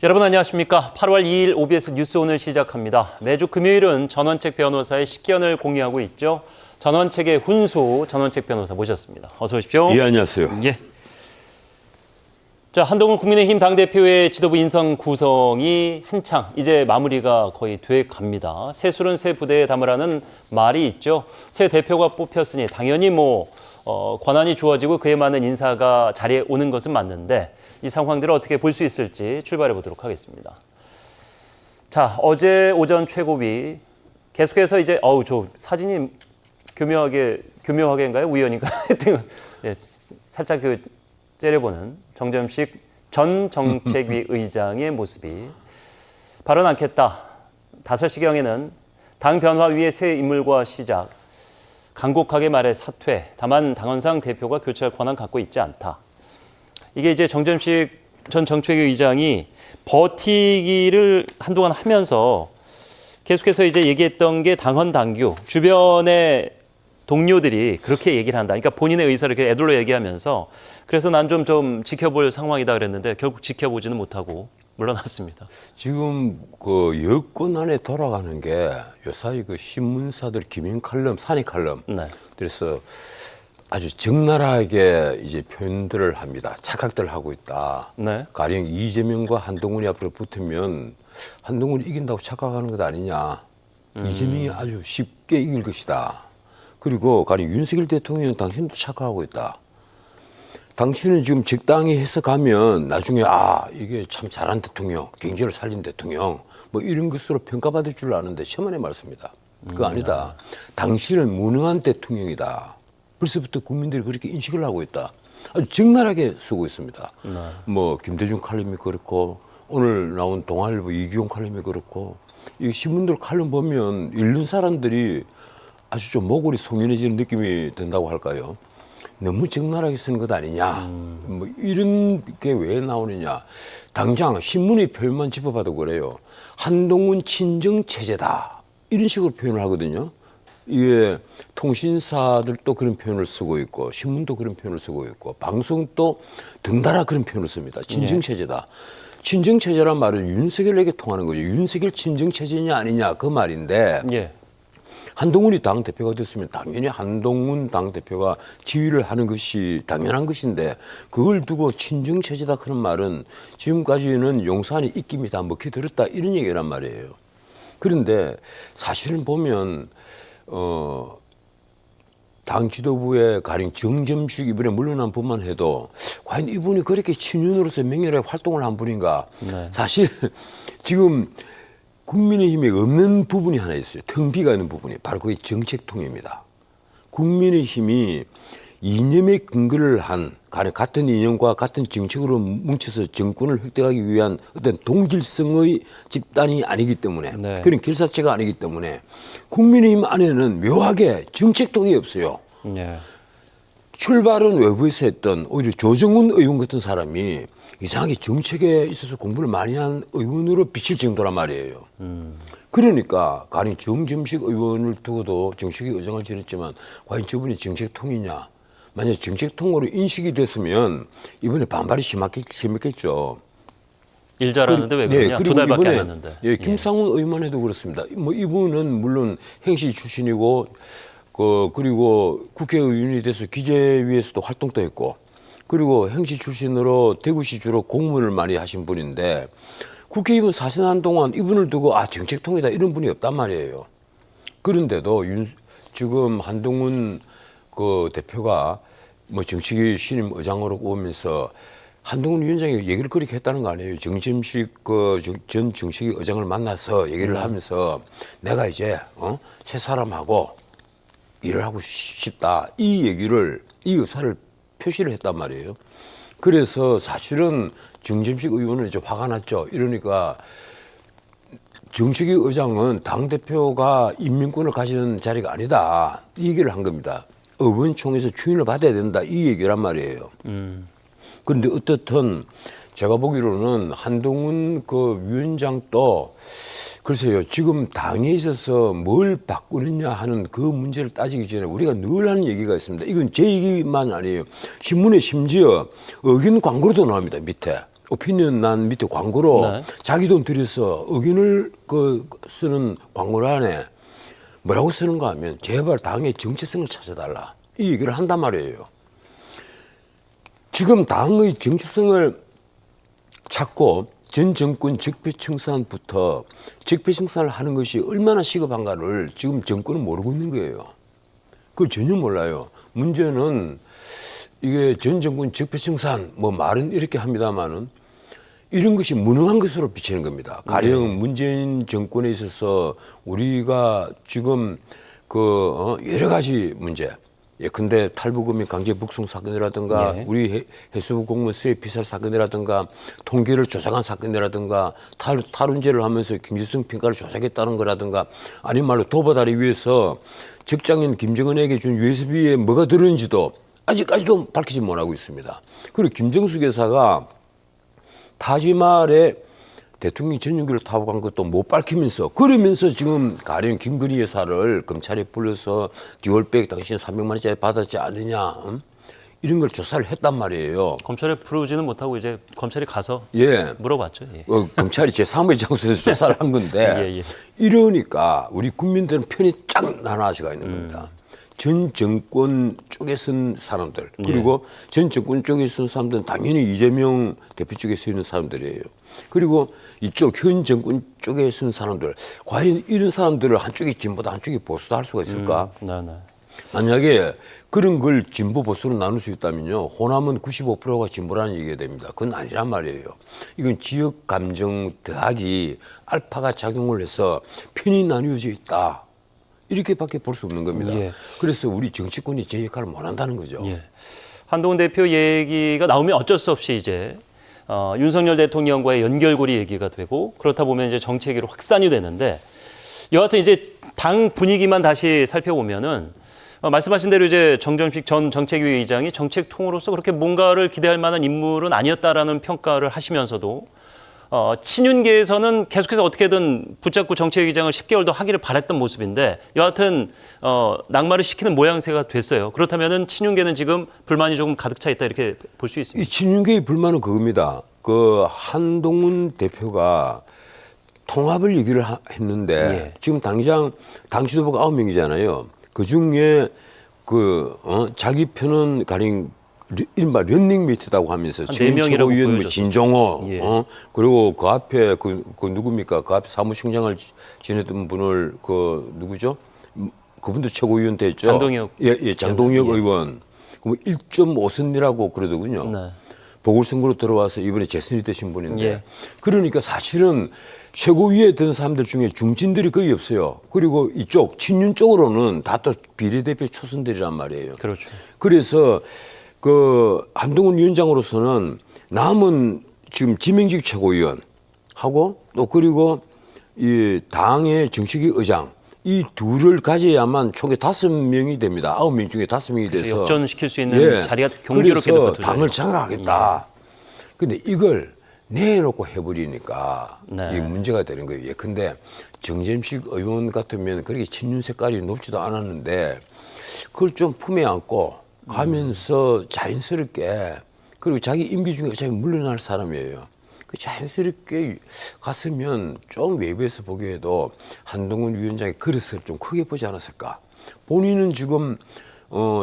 여러분 안녕하십니까? 8월 2일 OBS 뉴스 오늘 시작합니다. 매주 금요일은 전원책 변호사의 식견을 공유하고 있죠. 전원책의 훈수 전원책 변호사 모셨습니다. 어서 오십시오. 예, 안녕하세요. 예. 자, 한동훈 국민의힘 당대표의 지도부 인선 구성이 한창 이제 마무리가 거의 돼 갑니다. 새술은 새 부대에 담으라는 말이 있죠. 새 대표가 뽑혔으니 당연히 권한이 주어지고 그에 맞는 인사가 자리에 오는 것은 맞는데 이 상황들을 어떻게 볼 수 있을지 출발해 보도록 하겠습니다. 자, 어제 오전 최고위 계속해서 이제 저 사진이 교묘하게인가요? 우연인가요? 예, 살짝 째려보는 정점식 전 정책위 의장의 모습이 발언 않겠다. 5시경에는 당 변화 위의 새 인물과 시작. 간곡하게 말해 사퇴. 다만 당헌상 대표가 교체할 권한 갖고 있지 않다. 이게 이제 정점식 전 정책위 의장이 버티기를 한동안 하면서 계속해서 이제 얘기했던 게 당헌 당규, 주변의 동료들이 그렇게 얘기를 한다. 그러니까 본인의 의사를 이렇게 애들로 얘기하면서 그래서 난 좀 지켜볼 상황이다 그랬는데 결국 지켜보지는 못하고 물러났습니다. 지금 그 여권 안에 돌아가는 게 요사이 그 신문사들 기민 칼럼, 산이 칼럼. 네. 그래서 아주 적나라하게 이제 표현들을 합니다. 착각들을 하고 있다. 네. 가령 이재명과 한동훈이 앞으로 붙으면 한동훈이 이긴다고 착각하는 것 아니냐. 이재명이 아주 쉽게 이길 것이다. 그리고 가령 윤석열 대통령은 당신도 착각하고 있다. 당신은 지금 적당히 해석하면 나중에 이게 참 잘한 대통령, 경제를 살린 대통령 뭐 이런 것으로 평가받을 줄 아는데 천만의 말씀이다. 그거 아니다. 당신은 무능한 대통령이다. 벌써부터 국민들이 그렇게 인식을 하고 있다. 아주 적나라하게 쓰고 있습니다. 뭐 김대중 칼럼이 그렇고 오늘 나온 동아일보 이기용 칼럼이 그렇고 이 신문들 칼럼 보면 읽는 사람들이 아주 좀 모골이 송연해지는 느낌이 든다고 할까요? 너무 적나라하게 쓰는 것 아니냐. 뭐 이런 게 왜 나오느냐. 당장 신문의 표현만 짚어봐도 그래요. 한동훈 친정체제다. 이런 식으로 표현을 하거든요. 이게 통신사들도 그런 표현을 쓰고 있고 신문도 그런 표현을 쓰고 있고 방송도 덩달아 그런 표현을 씁니다. 친정체제다. 친정체제란 말은 윤석열에게 통하는 거죠. 윤석열 친정체제냐 아니냐 그 말인데 예. 한동훈이 당대표가 됐으면 당연히 한동훈 당대표가 지휘를 하는 것이 당연한 것인데 그걸 두고 친정체제다 그런 말은 지금까지는 용산이 입김이 다 먹혀들었다 이런 얘기란 말이에요. 그런데 사실은 보면 당 지도부의 가령 정점식 이번에 물러난 분만 해도 과연 이분이 그렇게 친윤으로서 맹렬하게 활동을 한 분인가. 네. 사실 지금 국민의힘에 없는 부분이 하나 있어요. 텅 비가 있는 부분이 바로 그게 정책통입니다. 국민의힘이 이념에 근거를 한 같은 이념과 같은 정책으로 뭉쳐서 정권을 획득하기 위한 어떤 동질성의 집단이 아니기 때문에 네. 그런 결사체가 아니기 때문에 국민의힘 안에는 묘하게 정책통이 없어요. 예. 출발은 외부에서 했던 오히려 조정훈 의원 같은 사람이 이상하게 정책에 있어서 공부를 많이 한 의원으로 비칠 정도란 말이에요. 그러니까 가령 정점식 의원을 두고도 정책의 의장을 지냈지만 과연 저분이 정책통이냐. 만약 정책통으로 인식이 됐으면 이번에 반발이 심했겠죠. 일 잘하는데 왜 그러냐? 2달밖에 안 했는데. 예, 김상훈 의원만 해도 그렇습니다. 뭐 이분은 물론 행시 출신이고 그리고 국회의원이 돼서 기재위에서도 활동도 했고 그리고 행시 출신으로 대구시 주로 공무원을 많이 하신 분인데 국회의원 사신한 동안 이분을 두고 정책통이다 이런 분이 없단 말이에요. 그런데도 지금 한동훈 그 대표가 뭐 정치계 신임 의장으로 오면서 한동훈 위원장이 얘기를 그렇게 했다는 거 아니에요. 정점식 전 정치계 의장을 만나서 얘기를 하면서 내가 이제 새 사람하고 일을 하고 싶다. 이 의사를 표시를 했단 말이에요. 그래서 사실은 정점식 의원은 이제 화가 났죠. 이러니까 정치계 의장은 당대표가 인민권을 가지는 자리가 아니다. 이 얘기를 한 겁니다. 의원총회에서 추인을 받아야 된다. 이 얘기란 말이에요. 그런데 어떻든 제가 보기로는 한동훈 그 위원장도 글쎄요, 지금 당에 있어서 뭘 바꾸느냐 하는 그 문제를 따지기 전에 우리가 늘 하는 얘기가 있습니다. 이건 제 얘기만 아니에요. 신문에 심지어 의견 광고로도 나옵니다, 밑에. 오피니언란 밑에 광고로 네. 자기 돈 들여서 의견을 쓰는 광고를 안에 뭐라고 쓰는가 하면 제발 당의 정체성을 찾아달라 이 얘기를 한단 말이에요. 지금 당의 정체성을 찾고 전 정권 적폐청산부터 적폐청산을 하는 것이 얼마나 시급한가를 지금 정권은 모르고 있는 거예요. 그걸 전혀 몰라요. 문제는 이게 전 정권 적폐청산 뭐 말은 이렇게 합니다마는 이런 것이 무능한 것으로 비치는 겁니다. 가령 문재인 정권에 있어서 우리가 지금 여러 가지 문제, 예컨대 탈북민 강제 북송 사건이라든가 네. 우리 해수부 공무원 수해 피살 사건이라든가 통계를 조작한 사건이라든가 탈원제를 하면서 김일성 평가를 조작했다는 거라든가 아니면 말로 도바다리 위해서 적장인 김정은에게 준 USB에 뭐가 들었는지도 아직까지도 밝히지 못하고 있습니다. 그리고 김정숙 여사가 타지말에 대통령 전용기를 타고 간 것도 못 밝히면서 그러면서 지금 가령 김건희 여사를 검찰에 불러서 듀얼백 당신 300만 원짜리 받았지 않느냐 이런 걸 조사를 했단 말이에요. 검찰에 부르지는 못하고 이제 검찰이 가서 예. 물어봤죠. 예. 검찰이 제3의 장소에서 조사를 한 건데 예, 예. 이러니까 우리 국민들은 편이 쫙 나눠지가 있는 겁니다. 전 정권 쪽에 쓴 사람들 그리고 전 정권 쪽에 쓴 사람들은 당연히 이재명 대표 쪽에 서 있는 사람들이에요. 그리고 이쪽 현 정권 쪽에 쓴 사람들 과연 이런 사람들을 한쪽이 진보다 한쪽이 보수다 할 수가 있을까? 네, 네. 만약에 그런 걸 진보 보수로 나눌 수 있다면요. 호남은 95%가 진보라는 얘기가 됩니다. 그건 아니란 말이에요. 이건 지역 감정 더하기 알파가 작용을 해서 편이 나뉘어져 있다. 이렇게밖에 볼 수 없는 겁니다. 예. 그래서 우리 정치권이 제 역할을 못 한다는 거죠. 예. 한동훈 대표 얘기가 나오면 어쩔 수 없이 이제 윤석열 대통령과의 연결고리 얘기가 되고 그렇다 보면 이제 정책으로 확산이 되는데 여하튼 이제 당 분위기만 다시 살펴보면은 말씀하신 대로 이제 정점식 전 정책위 의장이 정책통으로서 그렇게 뭔가를 기대할 만한 인물은 아니었다라는 평가를 하시면서도 친윤계에서는 계속해서 어떻게든 붙잡고 정책위장을 10개월 더 하기를 바랬던 모습인데 여하튼 낙마를 시키는 모양새가 됐어요. 그렇다면은 친윤계는 지금 불만이 조금 가득 차 있다 이렇게 볼 수 있습니다. 이 친윤계의 불만은 그겁니다. 한동훈 대표가 통합을 얘기를 했는데 예. 지금 당장 당 지도부가 9명이잖아요. 그 중에 자기 편은 가령 이른바 런닝메이트라고 하면서 네 명이라고 최고위원 보여줬어요. 진정호 예. 그리고 그 앞에 그 누굽니까? 그 앞에 사무총장을 지냈던 분을 누구죠? 그분도 최고위원 됐죠. 장동혁. 예, 장동혁 예. 의원. 그럼 1.5선이라고 그러더군요. 네. 보궐선거로 들어와서 이번에 재선이 되신 분인데 예. 그러니까 사실은 최고위에 든 사람들 중에 중진들이 거의 없어요. 그리고 이쪽 친윤 쪽으로는 다 또 비례대표 초선들이란 말이에요. 그렇죠. 그래서 한동훈 위원장으로서는 남은 지금 지명직 최고위원하고 또 그리고 이 당의 정식위 의장 이 둘을 가져야만 총에 5명이 됩니다. 9명 중에 5명이 돼서 역전시킬 수 있는 자리가 경제롭게 그래서 높아져요. 당을 장악하겠다. 근데 이걸 내놓고 해버리니까 네. 이게 문제가 되는 거예요. 예컨대 정점식 의원 같으면 그렇게 친윤 색깔이 높지도 않았는데 그걸 좀 품에 안고 가면서 자연스럽게 그리고 자기 임기 중에 어차피 물러날 사람이에요. 그 자연스럽게 갔으면 좀 외부에서 보기에도 한동훈 위원장의 그릇을 좀 크게 보지 않았을까. 본인은 지금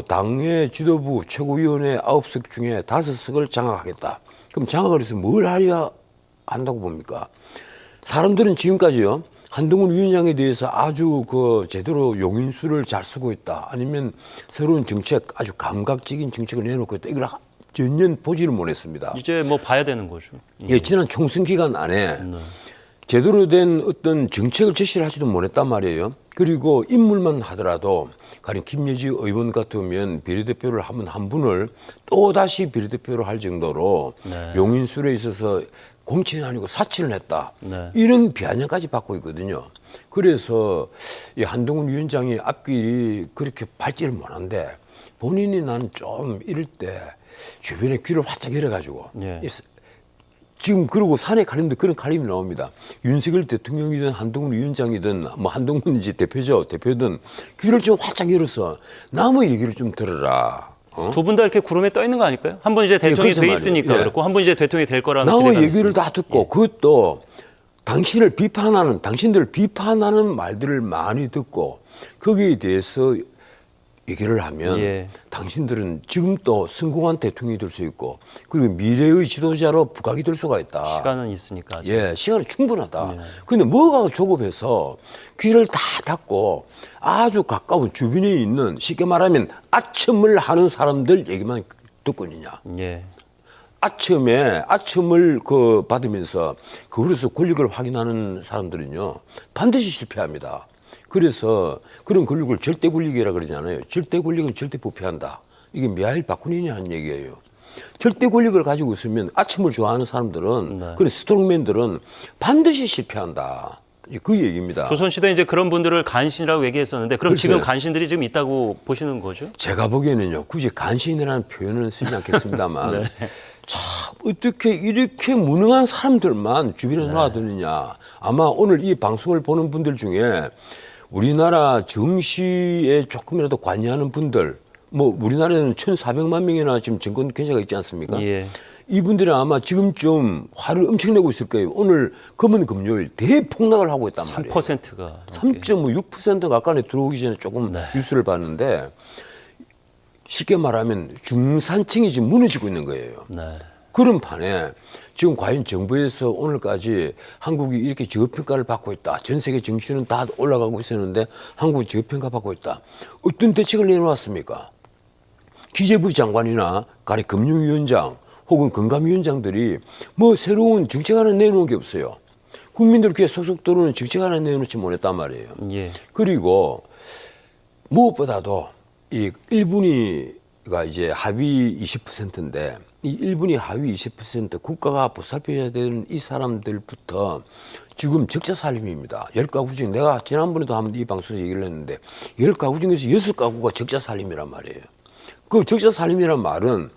당의 지도부 최고위원회 9석 중에 5석을 장악하겠다. 그럼 장악을 해서 뭘 하려 한다고 봅니까? 사람들은 지금까지요. 한동훈 위원장에 대해서 아주 제대로 용인수를 잘 쓰고 있다. 아니면 새로운 정책, 아주 감각적인 정책을 내놓고 있다. 이걸 전혀 보지를 못했습니다. 이제 뭐 봐야 되는 거죠. 예, 지난 총선 기간 안에 제대로 된 어떤 정책을 제시를 하지도 못했단 말이에요. 그리고 인물만 하더라도 가령 김예지 의원 같으면 비례대표를 하면 한 분을 또다시 비례대표로 할 정도로 네. 용인술에 있어서 공천이 아니고 사치를 했다. 네. 이런 비아냥까지 받고 있거든요. 그래서 이 한동훈 위원장이 앞길이 그렇게 밟지를 못한데 본인이 나는 좀 이럴 때 주변에 귀를 활짝 열어가지고 예. 지금 그러고 산에 가는데 그런 갈림이 나옵니다. 윤석열 대통령이든 한동훈 위원장이든 뭐 한동훈 이제 대표든 귀를 좀 활짝 열어서 남의 얘기를 좀 들어라. 두 분 다 이렇게 구름에 떠 있는 거 아닐까요? 한 분 이제 대통령이 글쎄 돼 말이에요. 있으니까 예. 그렇고 한 분 이제 대통령이 될 거라는 나와 기대가 얘기를 있습니다. 다 듣고 그것도 당신들을 비판하는 말들을 많이 듣고 거기에 대해서 얘기를 하면 예. 당신들은 지금 또 성공한 대통령이 될 수 있고 그리고 미래의 지도자로 부각이 될 수가 있다. 시간은 있으니까. 아직. 예, 시간이 충분하다. 근데 뭐가 조급해서 귀를 다 닫고 아주 가까운 주변에 있는 쉽게 말하면 아첨을 하는 사람들 얘기만 듣고 있느냐. 예. 아첨을 받으면서 그걸로서 권력을 확인하는 사람들은요 반드시 실패합니다. 그래서 그런 권력을 절대 권력이라 그러잖아요. 절대 권력은 절대 부패한다. 이게 미하일 바쿠닌이 하는 얘기예요. 절대 권력을 가지고 있으면 아첨을 좋아하는 사람들은 그런 스트롱맨들은 반드시 실패한다. 그 얘기입니다. 조선시대 이제 그런 분들을 간신이라고 얘기했었는데 그럼 지금 글쎄요. 간신들이 지금 있다고 보시는 거죠? 제가 보기에는요 굳이 간신이라는 표현은 쓰지 않겠습니다만 참 어떻게 이렇게 무능한 사람들만 주변에 놔두느냐. 아마 오늘 이 방송을 보는 분들 중에 우리나라 정시에 조금이라도 관여하는 분들 뭐 우리나라에는 1,400만 명이나 지금 정권 계좌가 있지 않습니까? 예. 이분들이 아마 지금쯤 화를 엄청 내고 있을 거예요. 오늘 검은 금요일 대폭락을 하고 있단 말이에요. 3%가 3.6% 가까이 들어오기 전에 조금 뉴스를 봤는데 쉽게 말하면 중산층이 지금 무너지고 있는 거예요. 네. 그런 판에 지금 과연 정부에서 오늘까지 한국이 이렇게 저평가를 받고 있다. 전 세계 정치는 다 올라가고 있었는데 한국은 저평가 받고 있다. 어떤 대책을 내놓았습니까? 기재부 장관이나 가리 금융위원장 혹은 건강위원장들이 뭐 새로운 정책 하나 내놓은 게 없어요. 국민들 귀에 속속 들어오는 정책 하나 내놓지 못했단 말이에요. 예. 그리고 무엇보다도 이 1분위가 이제 하위 20%인데 이 1분위 하위 20% 국가가 보살펴야 되는 이 사람들부터 지금 적자 살림입니다. 10가구 중 내가 지난번에도 한번 이 방송에서 얘기를 했는데 10가구 중에서 6가구가 적자 살림이란 말이에요. 그 적자 살림이란 말은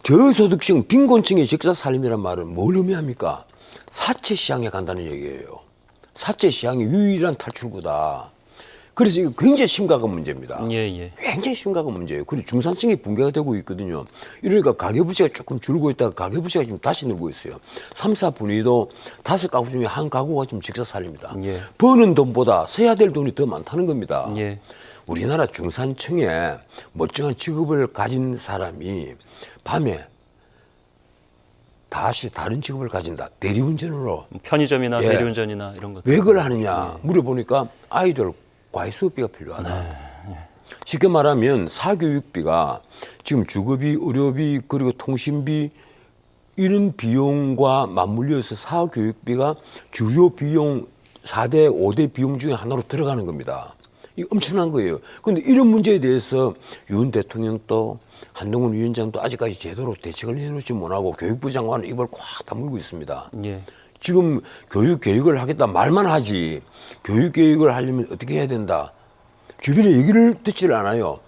저소득층, 빈곤층의 적자 살림이란 말은 뭘 의미합니까? 사채 시장에 간다는 얘기예요. 사채 시장이 유일한 탈출구다. 그래서 이거 굉장히 심각한 문제입니다. 예. 굉장히 심각한 문제예요. 그리고 중산층이 붕괴가 되고 있거든요. 이러니까 가계부채가 조금 줄고 있다가 가계부채가 지금 다시 늘고 있어요. 3, 4분위도 5가구 중에 한 가구가 지금 적자 살립니다. 예. 버는 돈보다 써야 될 돈이 더 많다는 겁니다. 예. 우리나라 중산층에 멀쩡한 직업을 가진 사람이 밤에 다시 다른 직업을 가진다. 대리운전으로. 편의점이나 예. 대리운전이나 이런 것. 왜 그걸 하느냐 물어보니까 아이들 과외 수업비가 필요하다. 쉽게 말하면 사교육비가 지금 주거비, 의료비, 그리고 통신비 이런 비용과 맞물려서 사교육비가 주요 비용 4대, 5대 비용 중에 하나로 들어가는 겁니다. 이 엄청난 거예요. 그런데 이런 문제에 대해서 윤 대통령도 한동훈 위원장도 아직까지 제대로 대책을 내놓지 못하고 교육부 장관은 입을 꽉 다물고 있습니다. 예. 지금 교육을 하겠다 말만 하지 교육을 하려면 어떻게 해야 된다. 주변에 얘기를 듣지를 않아요.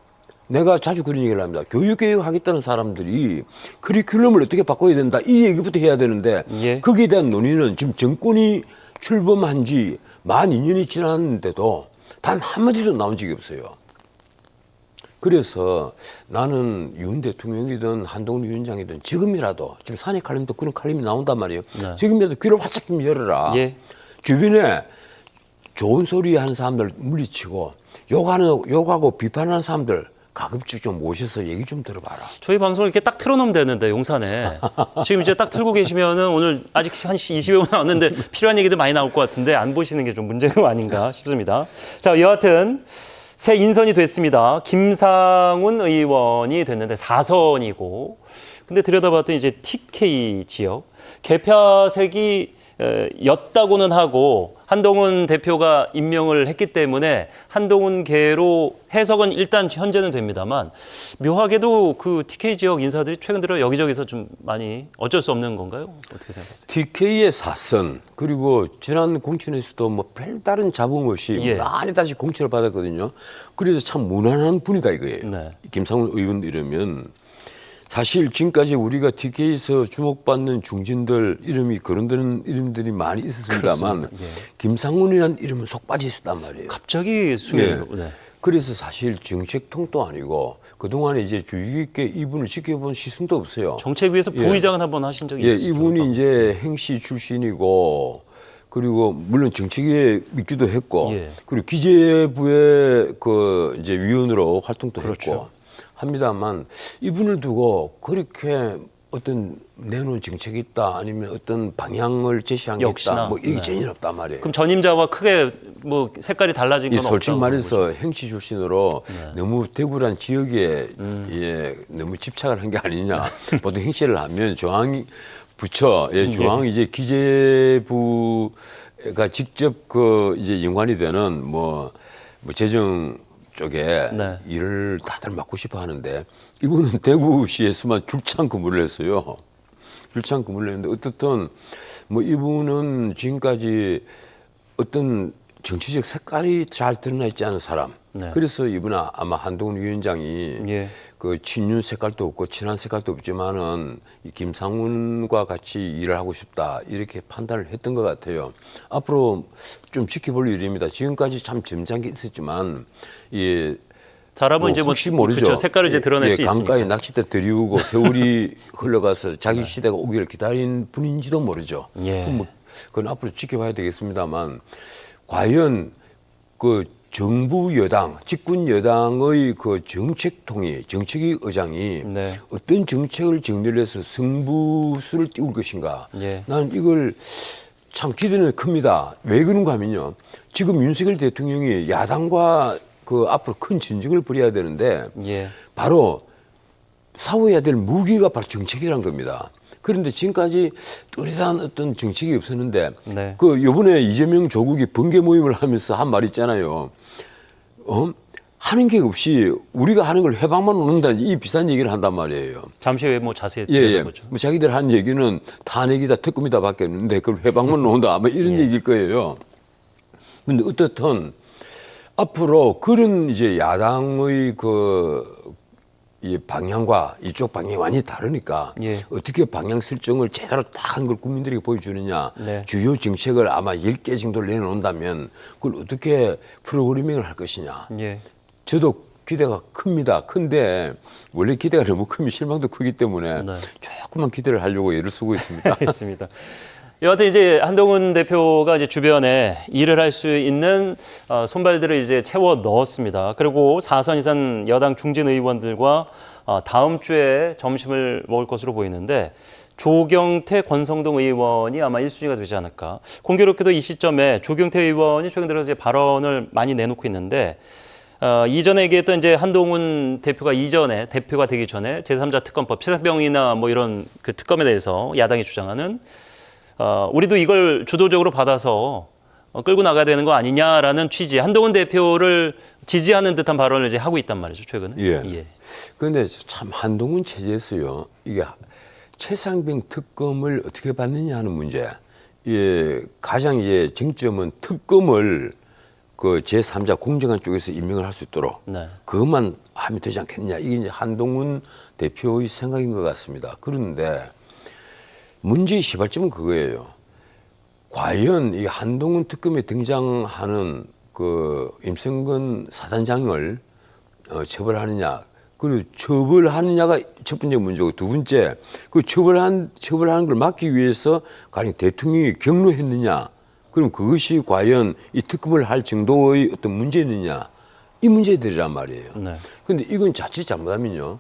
내가 자주 그런 얘기를 합니다. 교육을 하겠다는 사람들이 커리큘럼을 어떻게 바꿔야 된다. 이 얘기부터 해야 되는데 예. 거기에 대한 논의는 지금 정권이 출범한 지 만 2년이 지났는데도 단 한마디도 나온 적이 없어요. 그래서 나는 윤 대통령이든 한동훈 위원장이든 지금이라도 지금 산의 칼럼도 그런 칼럼이 나온단 말이에요. 네. 지금이라도 귀를 활짝 좀 열어라. 예. 주변에 좋은 소리 하는 사람들 물리치고 욕하고 비판하는 사람들 가급적 좀 모셔서 얘기 좀 들어봐라. 저희 방송을 이렇게 딱 틀어놓으면 되는데 용산에 지금 이제 딱 틀고 계시면은 오늘 아직 한 20여 분 나왔는데 필요한 얘기들 많이 나올 것 같은데 안 보시는 게 좀 문제가 아닌가 싶습니다. 자, 여하튼 새 인선이 됐습니다. 김상훈 의원이 됐는데 4선이고 근데 들여다봤더니 이제 TK 지역 개파색이 였다고는 하고 한동훈 대표가 임명을 했기 때문에 한동훈계로 해석은 일단 현재는 됩니다만 묘하게도 그 TK 지역 인사들이 최근 들어 여기저기서 좀 많이 어쩔 수 없는 건가요? 어떻게 생각하세요? TK의 4선 그리고 지난 공천에서도 뭐 별다른 잡음 없이 예. 많이 다시 공천을 받았거든요. 그래서 참 무난한 분이다 이거예요. 네. 김상훈 의원 이러면 사실 지금까지 우리가 TK에서 주목받는 중진들 이름이 거론되는 이름들이 많이 있었습니다만 그렇습니다. 예. 김상훈이라는 이름은 속 빠져 있었단 말이에요. 갑자기 수명이 네. 그래서 사실 정책통도 아니고 그동안에 이제 주의 깊게 이분을 지켜본 시선도 없어요. 정책위에서 부의장은 한번 하신 적이 예, 있으시죠? 이분이 이제 행시 출신이고 그리고 물론 정책에 있기도 했고 예. 그리고 기재부의 그 이제 위원으로 활동도 그렇죠. 했고 합니다만 이분을 두고 그렇게 어떤 내놓은 정책이 있다 아니면 어떤 방향을 제시한 게 역시나, 있다 뭐 이게 네. 전혀 없단 말이에요. 그럼 전임자와 크게 뭐 색깔이 달라진 이 건 솔직히 없다고 말해서 행시 출신으로 네. 너무 대구란 지역에 예, 너무 집착을 한 게 아니냐. 보통 행시를 하면 중앙 부처, 예, 중앙 이제 기재부가 직접 그 이제 연관이 되는 뭐 재정 쪽에 네. 일을 다들 맡고 싶어 하는데 이분은 대구시에서만 줄창 근무를 했어요. 줄창 근무를 했는데 어떻든 뭐 이분은 지금까지 어떤 정치적 색깔이 잘 드러나 있지 않은 사람. 네. 그래서 이분은 아마 한동훈 위원장이 예. 그 친윤 색깔도 없고 친한 색깔도 없지만은 이 김상훈과 같이 일을 하고 싶다 이렇게 판단을 했던 것 같아요. 앞으로 좀 지켜볼 일입니다. 지금까지 참 점잖게 있었지만 이 사람은 이제 뭐 혹시 모르죠. 그렇죠. 색깔을 이제 드러낼 수 있으니까. 강가에 낚싯대 들이우고 세월이 흘러가서 자기 시대가 오기를 기다린 분인지도 모르죠. 예. 그럼 뭐 그건 앞으로 지켜봐야 되겠습니다만 과연 그 정부 여당, 집권 여당의 그 정책통이, 정책위 의장이 네. 어떤 정책을 정리를 해서 승부수를 띄울 것인가. 예. 나는 이걸 참 기대는 큽니다. 왜 그런가 하면요. 지금 윤석열 대통령이 야당과 그 앞으로 큰 전쟁을 벌여야 되는데 예. 바로 싸워야 될 무기가 바로 정책이란 겁니다. 그런데 지금까지 뚜렷한 어떤 정책이 없었는데 네. 그 요번에 이재명 조국이 번개 모임을 하면서 한 말 있잖아요. 하는 게 없이 우리가 하는 걸 회방만 오는다 이 비싼 얘기를 한단 말이에요. 잠시 후에 뭐 자세히 예, 예. 들어보죠. 뭐 자기들 한 얘기는 탄핵이다 특검이다 밖에 없는데 그걸 회방만 놓는다 아마 이런 예. 얘기일 거예요. 근데 어떻든 앞으로 그런 이제 야당의 이 방향과 이쪽 방향이 완전히 다르니까 예. 어떻게 방향 설정을 제대로 딱 한 걸 국민들에게 보여주느냐. 네. 주요 정책을 아마 10개 정도를 내놓는다면 그걸 어떻게 프로그래밍을 할 것이냐. 예. 저도 기대가 큽니다. 큰데 원래 기대가 너무 크면 실망도 크기 때문에 네. 조금만 기대를 하려고 애를 쓰고 있습니다. 알겠습니다. 여하튼 이제 한동훈 대표가 이제 주변에 일을 할 수 있는 손발들을 이제 채워 넣었습니다. 그리고 4선 이상 여당 중진 의원들과 다음 주에 점심을 먹을 것으로 보이는데 조경태, 권성동 의원이 아마 1순위가 되지 않을까. 공교롭게도 이 시점에 조경태 의원이 최근 들어서 이제 발언을 많이 내놓고 있는데 이전에 얘기했던 이제 한동훈 대표가 이전에 대표가 되기 전에 제3자 특검법, 최상병이나 뭐 이런 그 특검에 대해서 야당이 주장하는 우리도 이걸 주도적으로 받아서 끌고 나가야 되는 거 아니냐라는 취지, 한동훈 대표를 지지하는 듯한 발언을 이제 하고 있단 말이죠, 최근에. 예. 그런데 참 한동훈 체제에서요, 이게 최상병 특검을 어떻게 받느냐 하는 문제. 예, 가장 이제 쟁점은 특검을 그 제3자 공정한 쪽에서 임명을 할 수 있도록 네. 그것만 하면 되지 않겠느냐. 이게 이제 한동훈 대표의 생각인 것 같습니다. 그런데 문제의 시발점은 그거예요. 과연 이 한동훈 특검에 등장하는 그 임성근 사단장을 처벌하느냐, 그리고 처벌하느냐가 첫 번째 문제고 두 번째 그 처벌하는 걸 막기 위해서 가령 대통령이 경로했느냐, 그럼 그것이 과연 이 특검을 할 정도의 어떤 문제느냐, 이 문제들이란 말이에요. 네. 근데 이건 자칫 잘못하면요.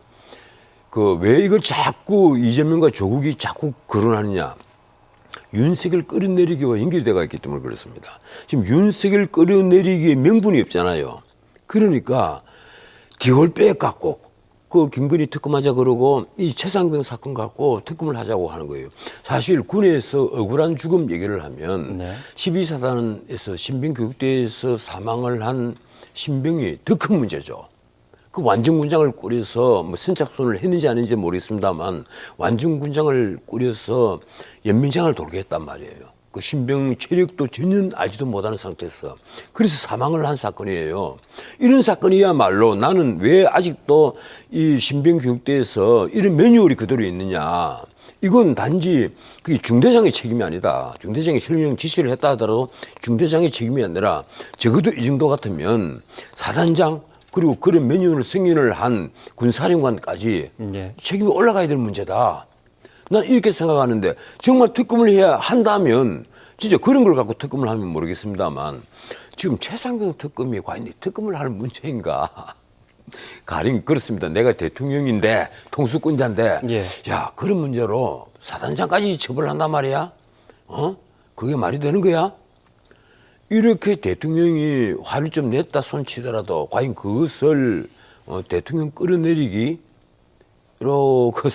그 왜 이걸 자꾸 이재명과 조국이 자꾸 거론하느냐. 윤석열 끌어내리기와 연결되어 있기 때문에 그렇습니다. 지금 윤석열 끌어내리기에 명분이 없잖아요. 그러니까 디올 백 갖고 그 김건희 특검하자 그러고 이 최상병 사건 갖고 특검을 하자고 하는 거예요. 사실 군에서 억울한 죽음 얘기를 하면 네. 12사단에서 신병교육대에서 사망을 한 신병이 더 큰 문제죠. 그 완전군장을 꾸려서 뭐 선착순을 했는지 아닌지 모르겠습니다만 완전군장을 꾸려서 연명장을 돌게 했단 말이에요. 그 신병 체력도 전혀 알지도 못하는 상태에서 그래서 사망을 한 사건이에요. 이런 사건이야말로 나는 왜 아직도 이 신병교육대에서 이런 매뉴얼이 그대로 있느냐. 이건 단지 그게 중대장의 책임이 아니다. 중대장이 실명 지시를 했다 하더라도 중대장의 책임이 아니라 적어도 이 정도 같으면 사단장 그리고 그런 매뉴얼을 승인을 한 군사령관까지 예. 책임이 올라가야 될 문제다. 난 이렇게 생각하는데 정말 특검을 해야 한다면 진짜 그런 걸 갖고 특검을 하면 모르겠습니다만 지금 최상병 특검이 과연 이 특검을 할 문제인가? 가령 그렇습니다. 내가 대통령인데 통수권자인데 예. 야 그런 문제로 사단장까지 처벌한단 말이야? 그게 말이 되는 거야? 이렇게 대통령이 화를 좀 냈다 손치더라도 과연 그것을 대통령 끌어내리기 이렇게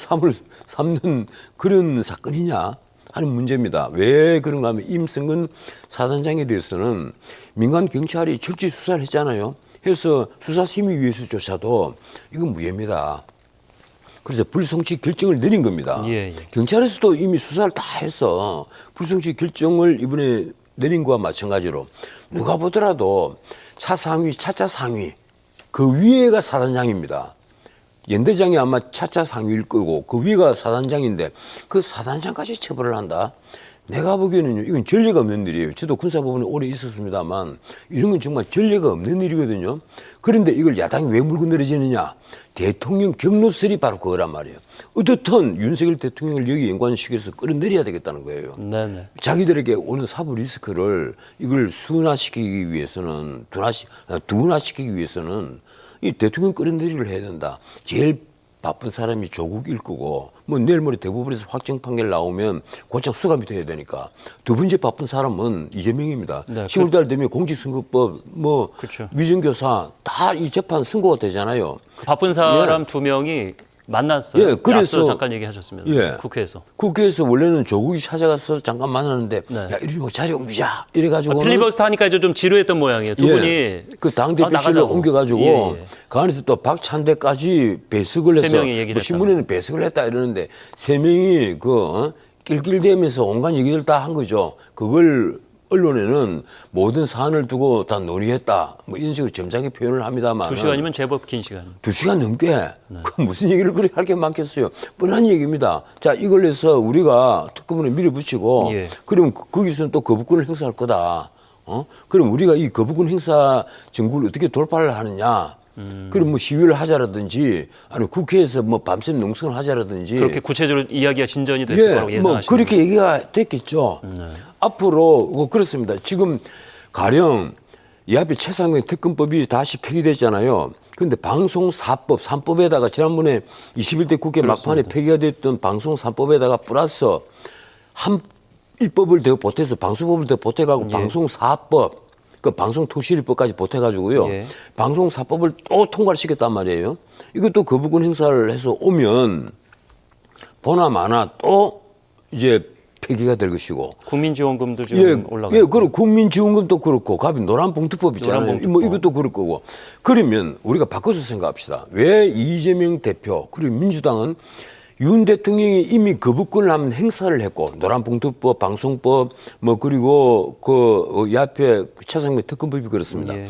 삼는 그런 사건이냐 하는 문제입니다. 왜 그런가 하면 임성근 사단장에 대해서는 민간 경찰이 철저히 수사를 했잖아요. 해서 수사심의위에서조차도 이건 무죄입니다. 그래서 불송치 결정을 내린 겁니다. 예, 예. 경찰에서도 이미 수사를 다 해서 불송치 결정을 이번에 내린 거와 마찬가지로 누가 보더라도 차상위, 차차 상위 그 위에가 사단장입니다. 연대장이 아마 차차 상위일 거고 그 위가 사단장인데 그 사단장까지 처벌을 한다. 내가 보기에는 이건 전례가 없는 일이에요. 저도 군사법원에 오래 있었습니다만 이런 건 정말 전례가 없는 일이거든요. 그런데 이걸 야당이 왜 물고 늘어지느냐. 대통령 경로설이 바로 그거란 말이에요. 어떻든 윤석열 대통령을 여기 연관시켜서 끌어내려야 되겠다는 거예요. 네네. 자기들에게 오는 사법 리스크를 이걸 순화시키기 위해서는 둔화시키기 위해서는 이 대통령 끌어내리를 해야 된다. 제일 바쁜 사람이 조국일 거고 뭐 내일 모레 대법원에서 확정 판결 나오면 곧장 수감이 돼야 되니까 두 번째 바쁜 사람은 이재명입니다. 네, 10월달 되면 공직선거법 뭐 그렇죠. 위정교사 다 이 재판 선고가 되잖아요. 바쁜 사람 두 명이 만났어요. 예, 그래서- 앞서 잠깐 얘기하셨습니다. 예. 국회에서. 국회에서 원래는 조국이 찾아가서 잠깐 만나는데 네. 야 이리 뭐 자리 옮기자 이래가지고 필리버스터 하니까 이제 좀 지루했던 모양이에요. 두 분이 그 당대표실로 나가자고. 옮겨가지고 예, 예. 그 안에서 또 박찬대까지 배석을 세 해서 명이 얘기를 뭐 신문에는 배석을 했다 이러는데 세 명이 낄낄대면서 온갖 얘기를 다 한 거죠. 그걸 언론에는 모든 사안을 두고 다 논의했다. 뭐 이런 식으로 점잖게 표현을 합니다만. 2시간이면 제법 긴 시간. 2시간 넘게 그 무슨 얘기를 그렇게 할 게 많겠어요. 뻔한 얘기입니다. 자 이걸 해서 우리가 특검을 밀어붙이고 예. 그러면 거기서는 또 거부권을 행사할 거다. 그럼 우리가 이 거부권 행사 정국을 어떻게 돌파를 하느냐. 그럼 뭐 시위를 하자라든지 아니 국회에서 뭐 밤샘 농성을 하자라든지 그렇게 구체적으로 이야기가 진전이 됐을 거라고 뭐 예상하시는 그렇게 얘기가 됐겠죠. 앞으로 뭐 그렇습니다. 지금 가령 이 앞에 최상병 특검법이 다시 폐기됐잖아요. 그런데 방송사법 3법에다가 지난번에 21대 국회 막판에 폐기가 됐던 방송사법에다가 플러스 한 입법을 더 보태서 방송법을 더 보태가고 예. 방송사법 그 방송통신일법까지 보태가지고요. 예. 방송사법을 또 통과를 시켰단 말이에요. 이것도 거부권 행사를 해서 오면 보나 마나 또 이제 폐기가 될 것이고. 국민지원금도 지금 올라가고. 예, 그리고 국민지원금도 그렇고, 갑이 노란봉투법 있잖아요. 노란봉투법. 뭐 이것도 그럴 거고. 그러면 우리가 바꿔서 생각합시다. 왜 이재명 대표 그리고 민주당은 윤 대통령이 이미 거부권을 한번 행사를 했고 노란봉투법, 방송법, 뭐 그리고 그 옆에 최상병 특검법이 그렇습니다. 예.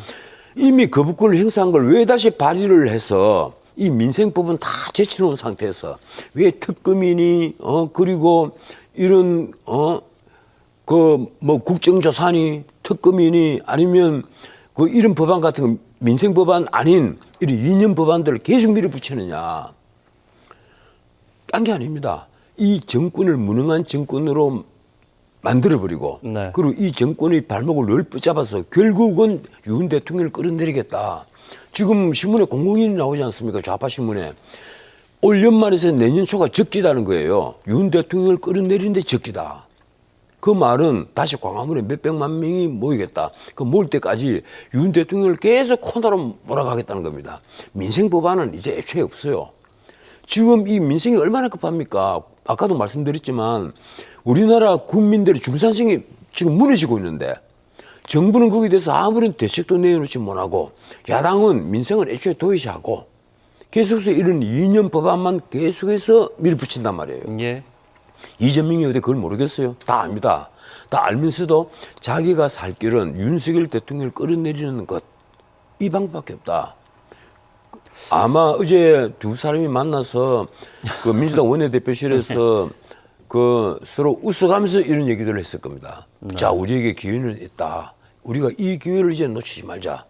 이미 거부권을 행사한 걸 왜 다시 발의를 해서 이 민생법은 다 제쳐놓은 상태에서 왜 특검이니 그리고 이런 그 뭐 국정조사니 특검이니 아니면 그 이런 법안 같은 거 민생법안 아닌 이런 이념 법안들을 계속 밀어붙이느냐. 딴 게 아닙니다. 이 정권을 무능한 정권으로 만들어버리고 네. 그리고 이 정권의 발목을 늘 붙잡아서 결국은 윤 대통령을 끌어내리겠다. 지금 신문에 공공연히 나오지 않습니까? 좌파 신문에. 올 연말에서 내년 초가 적기다는 거예요. 윤 대통령을 끌어내리는데 적기다. 그 말은 다시 광화문에 몇백만 명이 모이겠다. 그 모일 때까지 윤 대통령을 계속 코너로 몰아가겠다는 겁니다. 민생 법안은 이제 애초에 없어요. 지금 이 민생이 얼마나 급합니까? 아까도 말씀드렸지만 우리나라 국민들의 중산층이 지금 무너지고 있는데 정부는 거기에 대해서 아무런 대책도 내놓지 못하고 야당은 민생을 애초에 도외시하고 계속해서 이런 이념 법안만 계속해서 밀어붙인단 말이에요. 예. 이재명이 어디 그걸 모르겠어요. 다 압니다. 다 알면서도 자기가 살 길은 윤석열 대통령을 끌어내리는 것. 이 방법밖에 없다. 아마 어제 두 사람이 만나서 그 민주당 원내대표실에서 그 서로 웃어가면서 이런 얘기들을 했을 겁니다. 자, 우리에게 기회는 있다. 우리가 이 기회를 이제 놓치지 말자.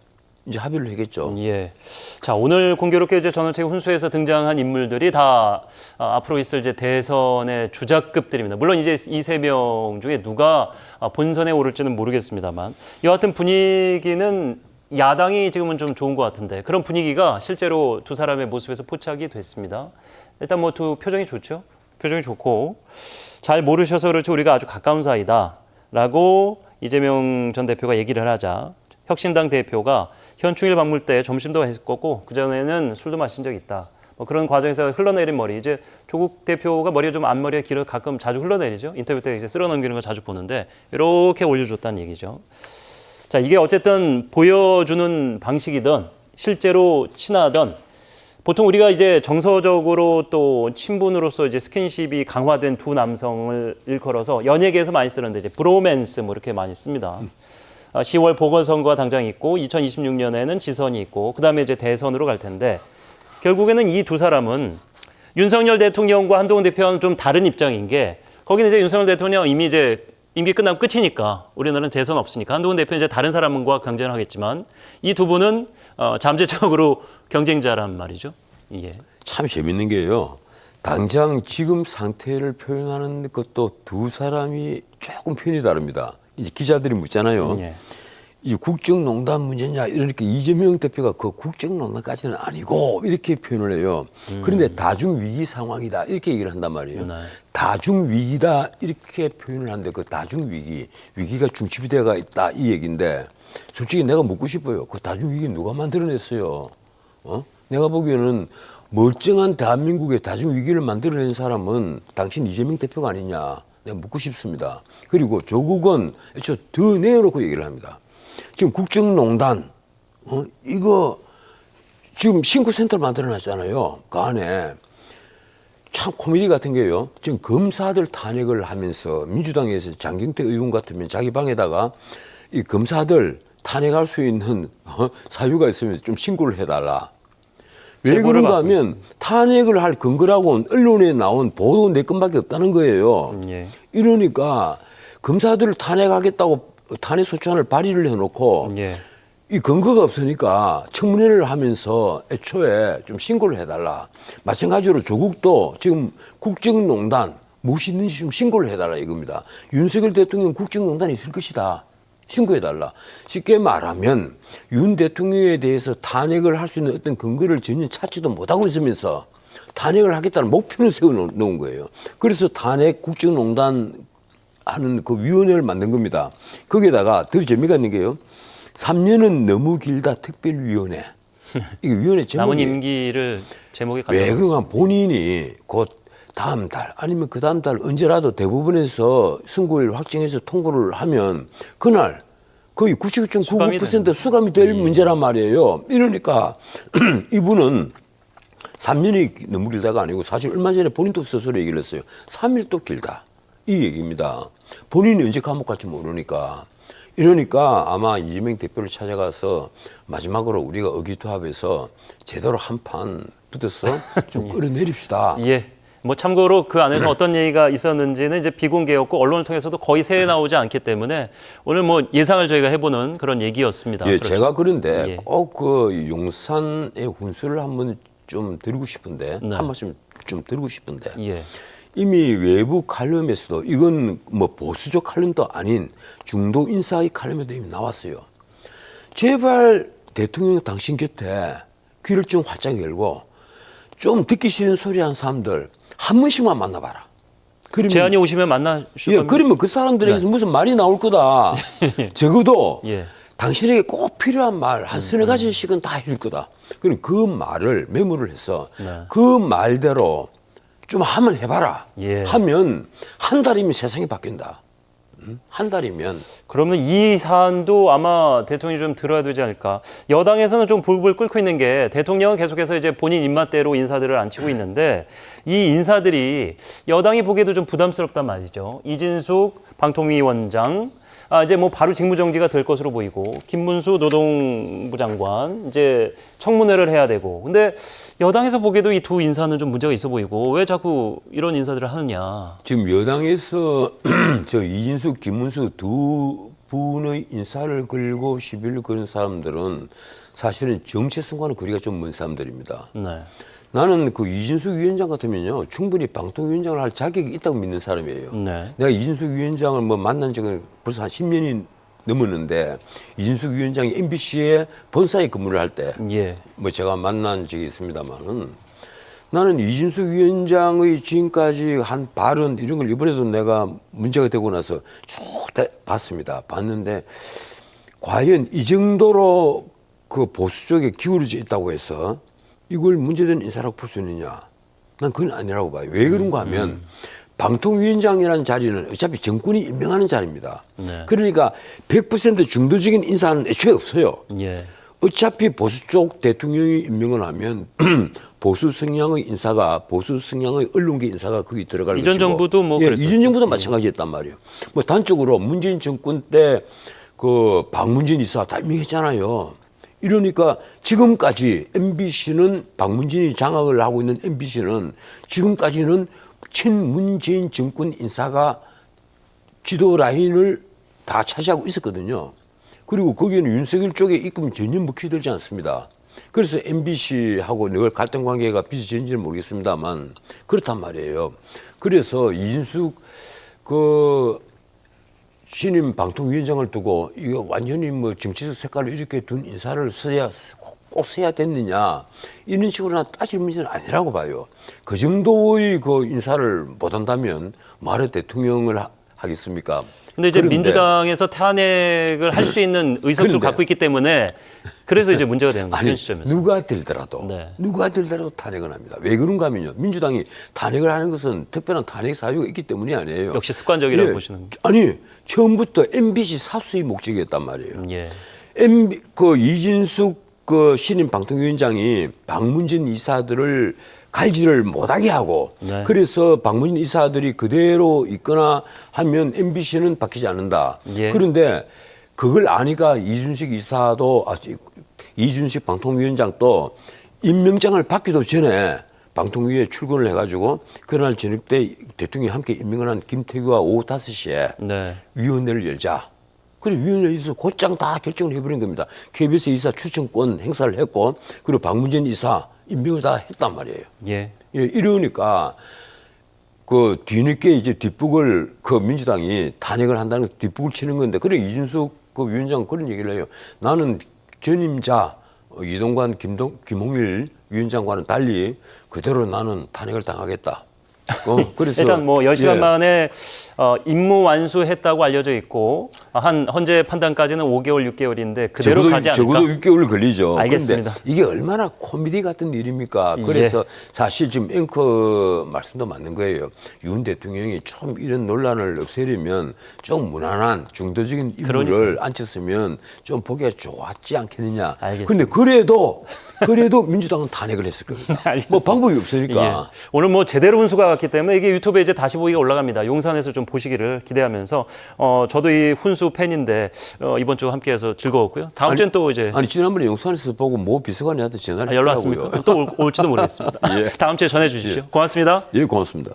이제 합의를 하겠죠. 예. 자, 오늘 공교롭게 이제 전원책 훈수에서 등장한 인물들이 다 앞으로 있을 이제 대선의 주자급들입니다. 물론 이제 이 세 명 중에 누가 본선에 오를지는 모르겠습니다만 여하튼 분위기는 야당이 지금은 좀 좋은 것 같은데 그런 분위기가 실제로 두 사람의 모습에서 포착이 됐습니다. 일단 뭐 두 표정이 좋죠. 표정이 좋고 잘 모르셔서 그렇지 우리가 아주 가까운 사이다라고 이재명 전 대표가 얘기를 하자 혁신당 대표가 현충일 방문 때 점심도 했었고 그전에는 술도 마신 적이 있다. 뭐 그런 과정에서 흘러내린 머리 이제 조국 대표가 머리가 좀 앞머리가 길어 가끔 자주 흘러내리죠. 인터뷰 때 이제 쓸어넘기는 거 자주 보는데 이렇게 올려줬다는 얘기죠. 자, 이게 어쨌든 보여주는 방식이든 실제로 친하든 보통 우리가 이제 정서적으로 또 친분으로서 이제 스킨십이 강화된 두 남성을 일컬어서 연예계에서 많이 쓰는데 이제 브로맨스 뭐 이렇게 많이 씁니다. 10월 보궐선거가 당장 있고 2026년에는 지선이 있고 그다음에 이제 대선으로 갈 텐데 결국에는 이 두 사람은 윤석열 대통령과 한동훈 대표와는 좀 다른 입장인 게 거기는 이제 윤석열 대통령 이미 이제 임기 끝나면 끝이니까 우리나라는 대선 없으니까 한동훈 대표는 이제 다른 사람과 경쟁을 하겠지만 이 두 분은 잠재적으로 경쟁자란 말이죠. 예. 참 재밌는 게요. 당장 지금 상태를 표현하는 것도 두 사람이 조금 표현이 다릅니다. 이제 기자들이 묻잖아요. 예. 이 국정농단 문제냐 이러니까 이재명 대표가 그 국정농단까지는 아니고 이렇게 표현을 해요. 그런데 다중위기 상황이다 이렇게 얘기를 한단 말이에요. 네. 다중위기다 이렇게 표현을 하는데 그 다중위기, 위기가 중첩이 되어 있다 이 얘기인데 솔직히 내가 묻고 싶어요. 그 다중위기 누가 만들어냈어요? 내가 보기에는 멀쩡한 대한민국의 다중위기를 만들어낸 사람은 당신 이재명 대표가 아니냐 내가 묻고 싶습니다. 그리고 조국은 더 내어놓고 얘기를 합니다. 지금 국정농단 이거 지금 신고센터를 만들어놨잖아요. 그 안에 참 코미디 같은 게요. 지금 검사들 탄핵을 하면서 민주당에서 장경태 의원 같으면 자기 방에다가 이 검사들 탄핵할 수 있는 사유가 있으면 좀 신고를 해달라. 왜 그런가 하면 탄핵을 할 근거라고는 언론에 나온 보도 네 건밖에 없다는 거예요. 예. 이러니까 검사들을 탄핵하겠다고 탄핵 소추안을 발의를 해놓고 예. 이 근거가 없으니까 청문회를 하면서 애초에 좀 신고를 해달라. 마찬가지로 조국도 지금 국정농단 무엇이 있는지 좀 신고를 해달라 이겁니다. 윤석열 대통령 국정농단이 있을 것이다. 신고해달라. 쉽게 말하면 윤 대통령에 대해서 탄핵을 할 수 있는 어떤 근거를 전혀 찾지도 못하고 있으면서 탄핵을 하겠다는 목표를 세워놓은 거예요. 그래서 탄핵 국정농단 하는 그 위원회를 만든 겁니다. 거기에다가 더 재미가 있는 게요. 3년은 너무 길다 특별위원회. 이게 위원회 제목이 남은 임기를 제목에 왜 그런가 본인이 곧 다음 달 아니면 그 다음 달 언제라도 대법원에서 선고일 확정해서 통보를 하면 그날 거의 99.99% 수감이 될 문제란 말이에요. 이러니까 이분은 3년이 너무 길다가 아니고 사실 얼마 전에 본인도 스스로 얘기를 했어요. 3일도 길다. 이 얘기입니다. 본인이 언제 감옥 갈지 모르니까. 이러니까 아마 이재명 대표를 찾아가서 마지막으로 우리가 의기투합해서 제대로 한판 붙어서 좀 끌어내립시다. 예. 뭐 참고로 그 안에서 어떤 얘기가 있었는지는 이제 비공개였고 언론을 통해서도 거의 새에 나오지 않기 때문에 오늘 뭐 예상을 저희가 해보는 그런 얘기였습니다. 예, 그렇죠? 제가 그런데 예. 꼭 그 용산의 훈수를 한번 좀 드리고 싶은데 네. 한 말씀 좀 드리고 싶은데 예. 이미 외부 칼럼에서도 이건 뭐 보수적 칼럼도 아닌 중도 인사의 칼럼에도 이미 나왔어요. 제발 대통령 당신 곁에 귀를 좀 활짝 열고 좀 듣기 싫은 소리 하는 사람들 한 번씩만 만나봐라. 그러면, 제안이 오시면 만나실 예, 겁니다. 그러면 그 사람들에게서 네. 무슨 말이 나올 거다. 적어도 예. 당신에게 꼭 필요한 말 한 서너 가지씩은 다 해줄 거다. 그럼 그 말을 메모를 해서 네. 그 말대로 좀 한번 해봐라. 예. 하면 한 달이면 세상이 바뀐다. 한 달이면. 그러면 이 사안도 아마 대통령이 좀 들어야 되지 않을까. 여당에서는 좀 불불 끓고 있는 게 대통령은 계속해서 이제 본인 입맛대로 인사들을 앉히고 있는데 이 인사들이 여당이 보기에도 좀 부담스럽단 말이죠. 이진숙 방통위원장, 이제 뭐 바로 직무정지가 될 것으로 보이고 김문수 노동부 장관 이제 청문회를 해야 되고 근데 여당에서 보기에도 이 두 인사는 좀 문제가 있어 보이고 왜 자꾸 이런 인사들을 하느냐. 지금 여당에서 저 이진숙, 김문수 두 분의 인사를 걸고 시비를 거는 사람들은 사실은 정체성과는 거리가 좀 먼 사람들입니다. 네. 나는 그 이진숙 위원장 같으면요 충분히 방통위원장을 할 자격이 있다고 믿는 사람이에요. 네. 내가 이진숙 위원장을 뭐 만난 적은 벌써 한 10년이 넘었는데 이진숙 위원장이 MBC에 본사에 근무를 할 때 예. 뭐 제가 만난 적이 있습니다만은 나는 이진숙 위원장의 지금까지 한 발언 이런 걸 이번에도 내가 문제가 되고 나서 쭉 봤습니다. 봤는데 과연 이 정도로 그 보수 쪽에 기울어져 있다고 해서 이걸 문제된 인사라고 볼 수 있느냐? 난 그건 아니라고 봐요. 왜 그런가 하면 방통위원장이라는 자리는 어차피 정권이 임명하는 자리입니다. 네. 그러니까 100% 중도적인 인사는 애초에 없어요. 예. 어차피 보수 쪽 대통령이 임명을 하면 보수 성향의 인사가 보수 성향의 언론계 인사가 거기 들어갈 이전 것이고 정부도 뭐 예, 그랬었죠. 이전 정부도 마찬가지였단 말이에요. 뭐 단적으로 문재인 정권 때 그 박문진 이사 다 임명했잖아요. 이러니까 지금까지 MBC는 박문진이 장악을 하고 있는 MBC는 지금까지는 친문재인 정권 인사가 지도 라인을 다 차지하고 있었거든요. 그리고 거기에는 윤석열 쪽에 입금 전혀 먹히들지 않습니다. 그래서 MBC하고 늘 갈등 관계가 빚어진지는 모르겠습니다만 그렇단 말이에요. 그래서 이진숙 그 신임 방통위원장을 두고 이거 완전히 뭐 정치적 색깔을 이렇게 둔 인사를 꼭 써야 됐느냐 이런 식으로 따질 문제는 아니라고 봐요. 그 정도의 그 인사를 못한다면 말해 대통령을 하겠습니까? 근데 이제 그런데 민주당에서 탄핵을 할 수 있는 의석수를 그런데 갖고 있기 때문에 그래서 이제 문제가 되는 거죠. 아니, 현 시점에서. 누가 들더라도 네. 누가 들더라도 탄핵을 합니다. 왜 그런가 하면요. 민주당이 탄핵을 하는 것은 특별한 탄핵 사유가 있기 때문이 아니에요. 역시 습관적이라고 예. 보시는 거죠. 아니 처음부터 MBC 사수의 목적이었단 말이에요. 예. 그 이진숙 그 신임 방통위원장이 박문진 이사들을 갈지를 못하게 하고 네. 그래서 박문진 이사들이 그대로 있거나 하면 MBC는 바뀌지 않는다. 예. 그런데 그걸 아니까 이준식 이사도 이준식 방통위원장도 임명장을 받기도 전에 방통위에 출근을 해가지고 그날 저녁 때 대통령이 함께 임명을 한 김태규와 오후 5시에 네. 위원회를 열자. 그리고 위원회에서 곧장 다 결정을 해버린 겁니다. KBS 이사 추천권 행사를 했고 그리고 박문진 이사 임명을 다 했단 말이에요. 예. 예, 이러니까 그 뒤늦게 이제 뒷북을 그 민주당이 탄핵을 한다는 뒷북을 치는 건데 그래 이준석 그 위원장 그런 얘기를 해요. 나는 전임자 이동관 김홍일 위원장과는 달리 그대로 나는 탄핵을 당하겠다. 그래서 일단 뭐 10시간 예. 만에 임무 완수했다고 알려져 있고 한 헌재 판단까지는 5개월, 6개월인데 그대로 가지 않을까? 적어도 6개월 걸리죠. 알겠습니다. 그런데 이게 얼마나 코미디 같은 일입니까? 그래서 사실 지금 앵커 말씀도 맞는 거예요. 윤 대통령이 좀 이런 논란을 없애려면 좀 무난한 중도적인 인물을 앉혔으면 좀 보기가 좋았지 않겠느냐. 알겠습니다. 그런데 그래도 민주당은 탄핵을 했을 겁니다. 알겠습니다. 뭐 방법이 없으니까. 예. 오늘 뭐 제대로 훈수가 갔기 때문에 이게 유튜브에 이제 다시 보기가 올라갑니다. 용산에서 좀 보시기를 기대하면서 저도 이 훈수 팬인데 이번 주 함께해서 즐거웠고요. 다음 주엔 또 이제 지난번에 용산에서 보고 모 비서관한테 전화를 연락 했더라고요. 왔습니까? 또 올지도 모르겠습니다. 예. 다음 주에 전해 주십시오. 고맙습니다. 예, 고맙습니다.